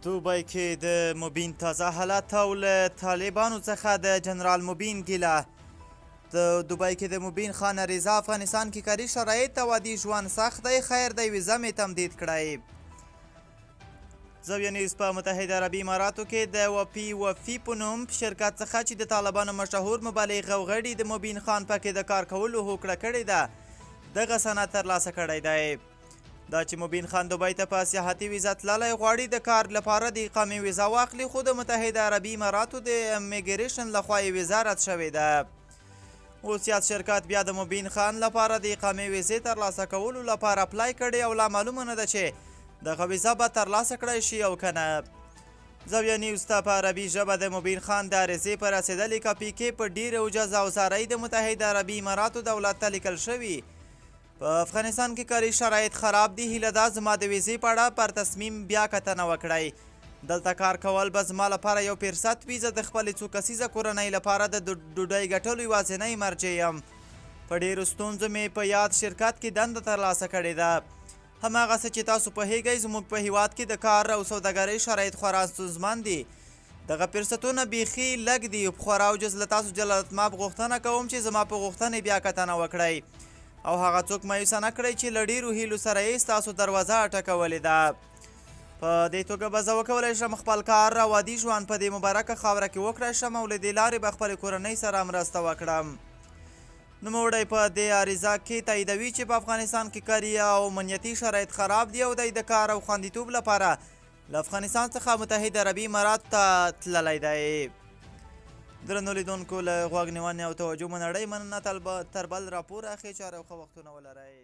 دوبی کې د مبین تازه حالات او له طالبانو څخه د جنرال مبین ګیله. د دوبی کې د مبین خان رضا افغانستان کې کاري شرایط او عادي ژوند سخت دی، خیر دی ویزه مې تمدید کړی. زاویه نیوز په متحده عربي اماراتو کې د وفي په نوم شرکت څخه چې د طالبانو مشهور مبلغ او غړي د مبین خان پکې د کار کولو هوکړه کړې ده، دغه سند ترلاسه کړی دی. دا چې مبین خان دوبی ته په سیاحتي ویزه تللی غواړي د کار لپاره د اقامې ویزه واخلي، خو د متحده عربي اماراتو د امیګریشن لخوا یې ویزه رد شوې ده. اوس یاد شرکت بیا د مبین خان لپاره د اقامې ویزې ترلاسه کولو لپاره اپلای کړی او لا معلومه نه ده چې دغه ویزه به ترلاسه کړی شي او که نه. زاویه نیوز ته په عربي ژبه د مبین خان د عریضې په رسېدلې کاپي کې په ډېره اوجزه او زارۍ د متحده عربي اماراتو دولت ته لیکل شوي: په افغانستان کې کاري شرایط خراب دي، هیله ده زما د ویزې په اړه پر تصمیم بیا کتنه وکړئ. دلته کار کول به زما لپاره یو فرصت وي. زه د خپلې څو کسیزه کورنۍ لپاره د ډوډۍ ګټلو یوازینۍ مرجع یم. په ډېرو ستونزو مې په یاد شرکت کې دنده ترلاسه کړې ده. هماغسې چې تاسو پوهیږئ زموږ په هیواد کې د کار او سوداګرۍ شرایط خورا ستونزمن دي. دغه فرصتونه بیخي لږ دي. خورا اوجز له تاسو جلالتمآب غوښتنه کوم چې زما په غوښتنې بیا کتنه وکړئ او هغه څوک مایوسه نه کړئ چې له ډېرو هیلو سره یې ستاسو دروازه اټکولې ده. په دې توګه به زه وکولی شم خپل کار او عادي ژوند په دې مبارکه خاوره کې وکړی شم او له دې لارې به خپلې کورنۍ سره مرسته وکړم. نوموړی په دې عریضه کې تاییدوي چې په افغانستان کې کاري او امنیتي شرایط خراب دي او دی د کار او خوندیتوب لپاره له افغانستان څخه متحده عربي امارات ته تللی دی. درنو لیدونکو له غوږ نیونې او توجه مو نړۍ مننه. تر بل راپور اخی چاره او ښه وختونه ولرئ.